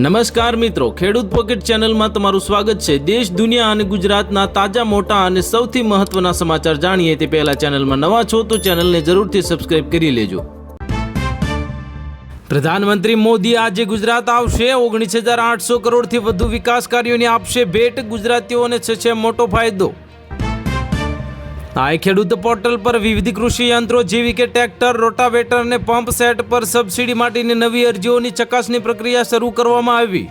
નમસ્કાર મિત્રો, ખેડૂત પોકેટ ચેનલમાં તમારું સ્વાગત છે। દેશ, દુનિયા અને ગુજરાતના તાજા, મોટા અને સૌથી મહત્વના સમાચાર જાણીએ તે પહેલા ચેનલમાં નવા છો તો ચેનલને જરૂરથી સબસ્ક્રાઇબ કરી લેજો। પ્રધાનમંત્રી મોદી આજે ગુજરાત આવશે। 19,800 કરોડથી વધુ વિકાસ કાર્યોની આપશે ભેટ। ગુજરાતીઓને થશે મોટો ફાયદો। આ ખેડૂત પોર્ટલ પર વિવિધ કૃષિ યંત્રો જેવી કે ટ્રેક્ટર, રોટાવેટર અને પંપ સેટ પર સબસિડી માટેની નવી અરજીઓની ચકાસણી પ્રક્રિયા શરૂ કરવામાં આવી।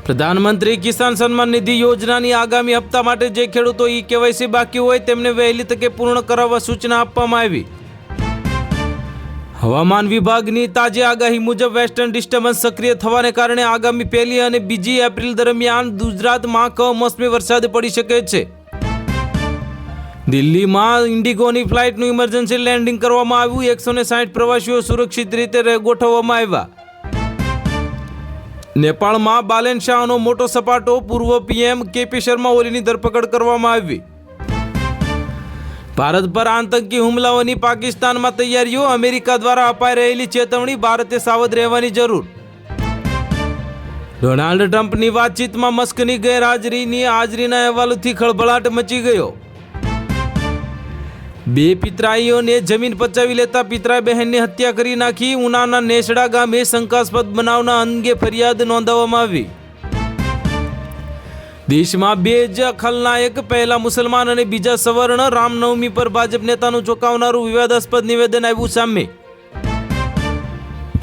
પ્રધાનમંત્રી કિસાન સન્માન નિધિ યોજનાની આગામી હપ્તા માટે જે ખેડૂતો KYC બાકી હોય તેમને વહેલી તકે પૂર્ણ કરાવવા સૂચના આપવામાં આવી। હવામાન વિભાગની તાજી આગાહી મુજબ વેસ્ટર્ન ડિસ્ટર્બન્સ સક્રિય થવાને કારણે આગામી 1 અને 2 એપ્રિલ દરમિયાન ગુજરાતમાં કમોસમી વરસાદ પડી શકે છે। દિલ્હીમાં ઇન્ડિગોની ફ્લાઇટનું ઇમરજન્સી લેન્ડિંગ કરવામાં આવ્યું। 160 પ્રવાસીઓ સુરક્ષિત રીતે ગોઠવવામાં આવ્યા। નેપાળમાં બાલેન શાહનો મોટો સપાટો। પૂર્વ PM KP શર્મા ઓલીની ધરપકડ કરવામાં આવી। ભારત પર આતંકી હુમલાઓની પાકિસ્તાનમાં તૈયારીઓ। અમેરિકા દ્વારા અપાઈ રહેલી ચેતવણી। ભારતે સાવધ રહેવાની જરૂર। ડોનાલ્ડ ટ્રમ્પની વાતચીતમાં મસ્કની ગેરહાજરીની હાજરીના અહેવાલોથી ખળભળાટ મચી ગયો। 2 પિતરાઈઓને જમીન પચાવી લેતા પિતરાઈ બહેનની હત્યા કરી નાખી। ઉનાના નેસડા ગામે શંકાસ્પદ બનાવના અંગે ફરિયાદ નોંધાવવામાં આવી। દેશમાં 2 જ ખલનાયક, પહેલા મુસલમાન અને બીજા સવર્ણ। રામનવમી પર ભાજપ નેતાનું ચોંકાવનારું વિવાદાસ્પદ નિવેદન આવ્યું સામે।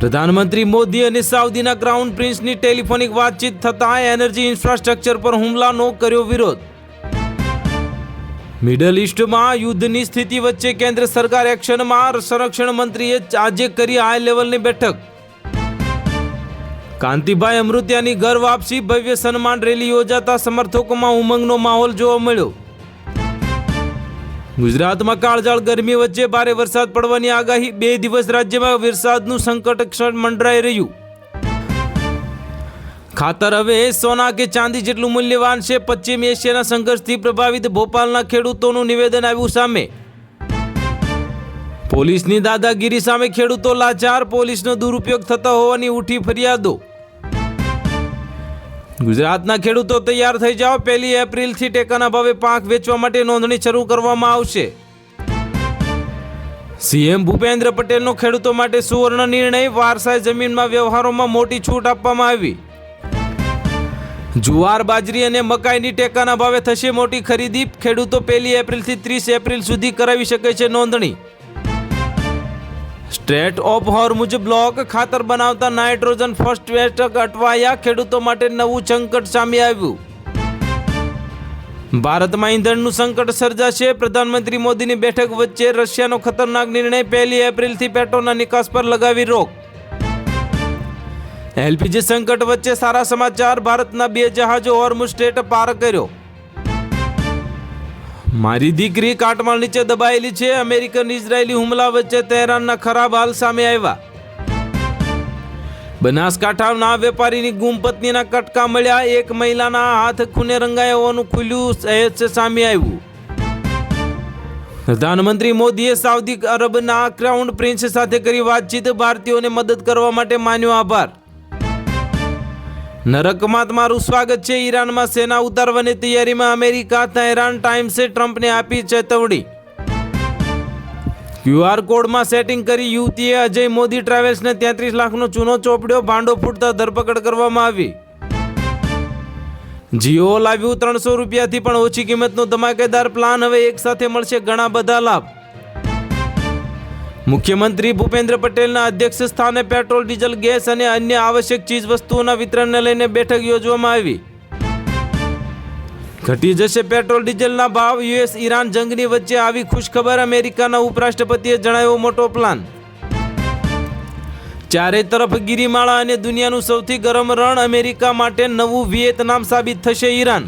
પ્રધાનમંત્રી મોદી અને સાઉદીના ક્રાઉન પ્રિન્સની ટેલિફોનિક વાતચીત થતાં એનર્જી ઇન્ફ્રાસ્ટ્રક્ચર પર હુમલાનો કર્યો વિરોધ। મિડલ ઈસ્ટમાં યુદ્ધની સ્થિતિ વચ્ચે કેન્દ્ર સરકાર એક્શનમાં। સંરક્ષણ મંત્રીએ આજે કરી હાઈ લેવલની બેઠક। કાંતિભાઈ અમૃતિયાની ઘર વાપસી, ભવ્ય સન્માન રેલી યોજાતા સમર્થકોમાં ઉમંગનો માહોલ જોવા મળ્યો। ગુજરાતમાં કાળઝાળ ગરમી વચ્ચે ભારે વરસાદ પડવાની આગાહી। 2 દિવસ રાજ્યમાં વરસાદનું સંકટ મંડરાઈ રહ્યું। ખાતર હવે સોના કે ચાંદી જેટલું મૂલ્યવાન છે। પશ્ચિમ એશિયાના સંઘર્ષથી પ્રભાવિત ભોપાલના ખેડૂતોનું નિવેદન આવ્યું સામે। પોલીસની દાદાગીરી સામે ખેડૂતો લાચાર। પોલીસનો દુરુપયોગ થતો હોવાની ઉઠી ફરિયાદો। ગુજરાતના ખેડૂતો તૈયાર થઈ જાઓ। 1 એપ્રિલથી ટેકાના ભાવે પાક વેચવા માટે નોંધણી શરૂ કરવામાં આવશે। CM ભૂપેન્દ્ર પટેલનો ખેડૂતો માટે સુવર્ણ નિર્ણય। વારસાઈ જમીનમાં વ્યવહારોમાં મોટી છૂટ આપવામાં આવી। જુવાર, બાજરી અને મકાઈની ટેકાના ભાવે થશે મોટી ખરીદી। ખેડૂતો 1 એપ્રિલથી 30 એપ્રિલ સુધી કરાવી શકે છે નોંધણી। સ્ટ્રેટ ઓફ હોર્મુઝ બ્લોક ખાતર બનાવતા નાઇટ્રોજન ફોસ્ફેટ અટવાયા। ખેડૂતો માટે નવું સંકટ સામે આવ્યું। ભારતમાં ઈંધણનું સંકટ સર્જાશે। પ્રધાનમંત્રી મોદીની બેઠક વચ્ચે રશિયાનો ખતરનાક નિર્ણય। 1 એપ્રિલથી પેટ્રોલના નિકાસ પર લગાવી રોક। LPG સંકટ વચ્ચે સારા સમાચાર। ભારતના 2 જહાજો હોર્મુઝ સ્ટ્રેટ પાર કર્યો। મારી દીકરી કાટમાળ નીચે દબાયેલી છે। અમેરિકન ઇઝરાયેલી હુમલા વચ્ચે તહેરાનના ખરાબ હાલ સામે આવ્યા। બનાસકાંઠાના વેપારીની ગુમ પત્નીના કટકા મળ્યા। 1 મહિલાના હાથ ખૂને રંગાયા હોવાનું ખુલ્યું સામે આવ્યું। પ્રધાનમંત્રી મોદીએ સાઉદી અરબના ક્રાઉન પ્રિન્સ સાથે કરી વાતચીત। ભારતીયોને મદદ કરવા માટે માન્યો આભાર। નરકમાં તમારું સ્વાગત છે। ઈરાનમાં સેના ઉતારવાની તૈયારીમાં અમેરિકા। તહેરાન ટાઈમ્સે ટ્રમ્પને આપી ચેતવણી। QR કોડમાં સેટિંગ કરી યુવતીએ અજય મોદી ટ્રાવેલ્સને 33 લાખનો ચૂનો ચોપડ્યો। ભાંડો ફૂટતા ધરપકડ કરવામાં આવી। જીઓ લાવ્યું 300 રૂપિયાથી પણ ઓછી કિંમતનો ધમાકેદાર પ્લાન। હવે એક સાથે મળશે ઘણા બધા લાભ। મુખ્યમંત્રી ભૂપેન્દ્ર પટેલના અધ્યક્ષ સ્થાને પેટ્રોલ, ડીઝલ, ગેસ અને અન્ય આવશ્યક ચીજ વસ્તુઓના વિતરણને લઈને બેઠક યોજવામાં આવી। ઘટી જશે પેટ્રોલ ડીઝલના ભાવ। US ઈરાન જંગની વચ્ચે આવી ખુશખબર। અમેરિકાના ઉપરાષ્ટ્રપતિએ જણાવ્યો મોટો પ્લાન। ચારે તરફ ગિરિમાળા અને દુનિયાનું સૌથી ગરમ રણ। અમેરિકા માટે નવું વિયેતનામ સાબિત થશે ઈરાન।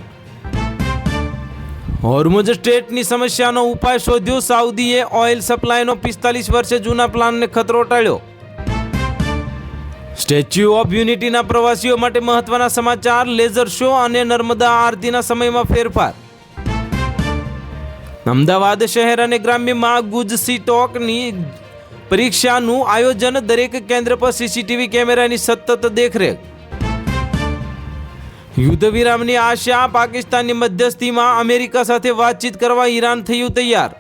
હોર્મુઝ સ્ટ્રેટની સમસ્યાનો ઉપાય શોધ્યો। સાઉદીએ ઓઇલ સપ્લાયનો 45 વર્ષે જૂના પ્લાનને ખતરો ટાળ્યો। સ્ટેચ્યુ ઓફ યુનિટીના પ્રવાસીઓ માટે મહત્વના સમાચાર। લેઝર શો અને નર્મદા આરતીના સમયમાં ફેરફાર। અમદાવાદ શહેર અને ગ્રામ્યમાં ગુજસી ટોકની પરીક્ષાનું આયોજન, દરેક કેન્દ્ર પર સીસીટીવી કેમેરાની સતત દેખરેખ. યુદ્ધ વિરામની આશા, પાકિસ્તાનની મધ્યસ્થીમાં અમેરિકા સાથે વાતચીત કરવા ઈરાન થયું તૈયાર.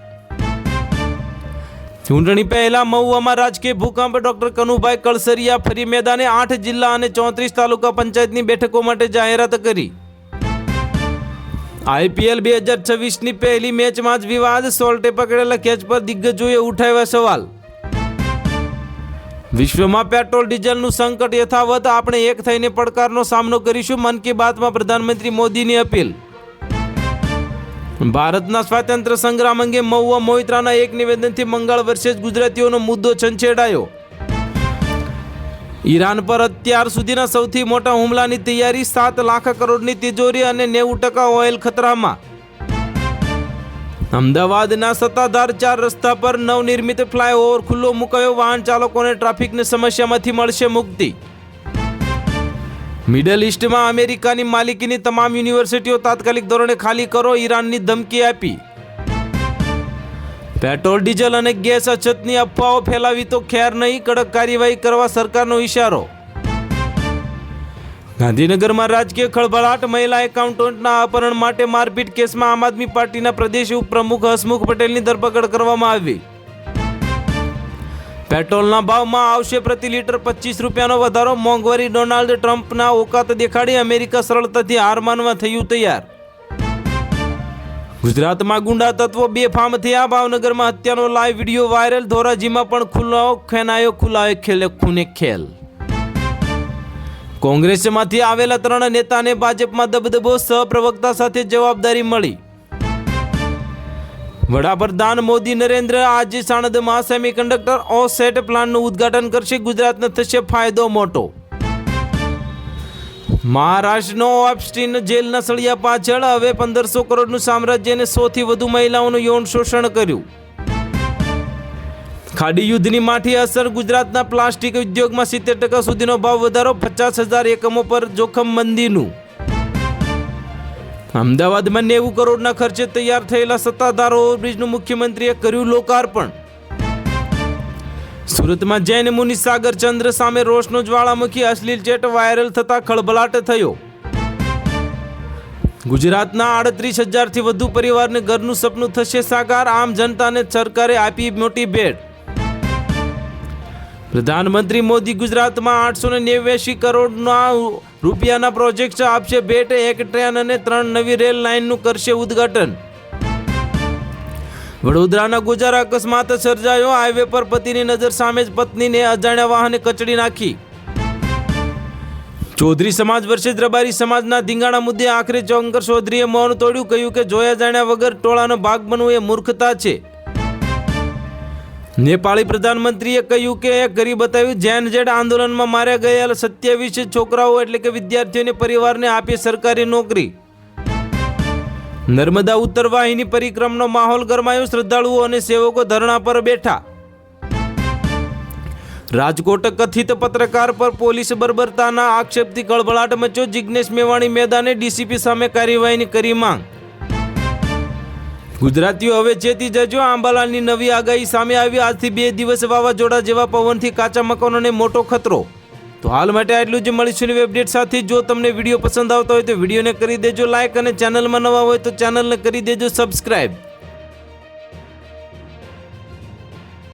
ચૂંટણી પહેલા મહુવામાં રાજકીય ભૂકંપ, ડોક્ટર કનુભાઈ કળસરિયા ફરી મેદાને. 8 જિલ્લા અને 34 તાલુકા પંચાયતની બેઠકો માટે જાહેરાત કરી. IPL 2026ની પહેલી મેચમાં જ વિવાદ, સોલ્ટે પકડેલા કેચ પર દિગ્ગજોએ ઉઠાવ્યા સવાલ. વિશ્વમાં પેટ્રોલ ડીઝલનું સંકટ યથાવત, આપણે એક થઈને પડકારનો સામનો કરીશું. મન કી બાતમાં પ્રધાનમંત્રી મોદીની અપીલ. ભારતના સ્વાતંત્ર્ય સંગ્રામ અંગે મહુવા મોઇત્રાના એક નિવેદનથી બંગાળ વર્સેસ ગુજરાતીઓનો મુદ્દો છંછેડાયો. ઈરાન પર અત્યાર સુધીના સૌથી મોટા હુમલાની તૈયારી, 7 લાખ કરોડની તિજોરી અને 90% ઓઇલ ખતરામાં. અમદાવાદના સત્તાધાર 4 રસ્તા પર નવનિર્મિત ફ્લાયઓવર ખુલ્લો મુકાયો, વાહન ચાલકોને ટ્રાફિકની સમસ્યામાંથી મળશે મુક્તિ. મિડલ ઈસ્ટમાં અમેરિકાની માલિકીની તમામ યુનિવર્સિટીઓ તાત્કાલિક ધોરણે ખાલી કરો, ઈરાનની ધમકી આપી. પેટ્રોલ, ડીઝલ અને ગેસ અછતની અફવાઓ ફેલાવી તો ખેર નહીં, કડક કાર્યવાહી કરવા સરકારનો ઇશારો. ગાંધીનગરમાં રાજકીય ખળભળાટ, મહિલા એકાઉન્ટન્ટના અપહરણ માટે મારપીટ કેસમાં આમ આદમી પાર્ટીના પ્રદેશ ઉપપ્રમુખ હસમુખ પટેલની ધરપકડ કરવામાં આવી. પેટ્રોલના ભાવમાં આવશે પ્રતિ લીટર 25 રૂપિયાનો વધારો, મોંઘવારી, ડોનાલ્ડ ટ્રમ્પના ઓકાત દેખાડી અમેરિકા સરળતાથી હાર માનવા થયું તૈયાર. ગુજરાતમાં ગુંડા તત્વો બેફામ થયા, ભાવનગરમાં હત્યાનો લાઈવ વિડીયો વાયરલ, ધોરાજીમાં પણ ખુલાયો ખૂને ખેલ. કોંગ્રેસમાંથી આવેલા 3 નેતાને ભાજપમાં દબદબો, સહપ્રવક્તા સાથે જવાબદારી મળી. વડાપ્રધાન મોદી નરેન્દ્ર આજે સાણંદમાં સેમિકન્ડક્ટર ઓસેટ પ્લાન્ટનું ઉદ્ઘાટન કરશે, ગુજરાતને થશે ફાયદો મોટો. મહારાષ્ટ્રનો ઓપસ્ટીન જેલના સળિયા પાછળ હવે 1500 કરોડનું સામ્રાજ્ય અને 100 થી વધુ મહિલાઓનું યૌન શોષણ કર્યું. ખાડી યુદ્ધની માઠી અસર, ગુજરાતના પ્લાસ્ટિક ઉદ્યોગમાં 70% સુધીનો ભાવ વધારો, 50,000 એકમો પર જોખમ મંદીનું. અમદાવાદમાં 90 કરોડના ખર્ચે તૈયાર થયેલા સત્તાધાર ઓવરબ્રિજનું મુખ્યમંત્રીએ કર્યું લોકાર્પણ. સુરતમાં જૈન મુનિ સાગર ચંદ્ર સામે રોષનો જ્વાળામુખી, અશ્લીલ ચેટ વાયરલ થતા ખળભળાટ થયો. ગુજરાતના 38,000થી વધુ પરિવારને ઘરનું સપનું થશે સાકાર, આમ જનતાને સરકારે આપી મોટી ભેટ. પ્રધાનમંત્રી મોદી ગુજરાતમાં 889 કરોડના રૂપિયાના પ્રોજેક્ટ આપશે ભેટ, 1 ટ્રેન અને 3 નવી રેલ લાઇનનું કરશે ઉદ્ઘાટન. વડોદરાના ગોજારા અકસ્માત સર્જાયો, હાઈવે પર પતિની નજર સામે જ પત્નીને અજાણ્યા વાહને કચડી નાખી. ચૌધરી સમાજ વર્સેસ રબારી સમાજના ધીંગાણા મુદ્દે આખરે શંકર ચૌધરીએ મૌન તોડ્યું, કહ્યું કે જોયા જાણ્યા વગર ટોળાનો ભાગ બનવું એ મૂર્ખતા છે. નેપાળી પ્રધાનમંત્રીએ કહ્યું કે કરી બતાવ્યું, જેન ઝેડ આંદોલનમાં માર્યા ગયેલા 27 છોકરાઓ એટલે કે વિદ્યાર્થીઓને પરિવારને આપી સરકારી નોકરી. નર્મદા ઉત્તર વાહિની પરિક્રમાનો માહોલ ગરમાયો, શ્રદ્ધાળુઓ અને સેવકો ધરણા પર બેઠા. રાજકોટ કથિત પત્રકાર પર પોલીસ બર્બરતાના આક્ષેપથી ખળભળાટ મચ્યો, જિગ્નેશ મેવાણી મેદાને ડીસીપી સામે કાર્યવાહીની કરી માંગ. ગુજરાતીઓ હવે ચેતી જજો, આંબાલાલની નવી આગાહી સામે આવી, આજથી 2 દિવસ વાવાઝોડા જેવા પવનથી કાચા મકાનોને મોટો ખતરો. તો હાલ માટે આટલું જ, મળીશું નવી અપડેટ સાથે. જો તમને વિડીયો પસંદ આવતો હોય તો વિડીયોને કરી દેજો લાઈક અને ચેનલમાં નવા હોય તો ચેનલને કરી દેજો સબસ્ક્રાઈબ.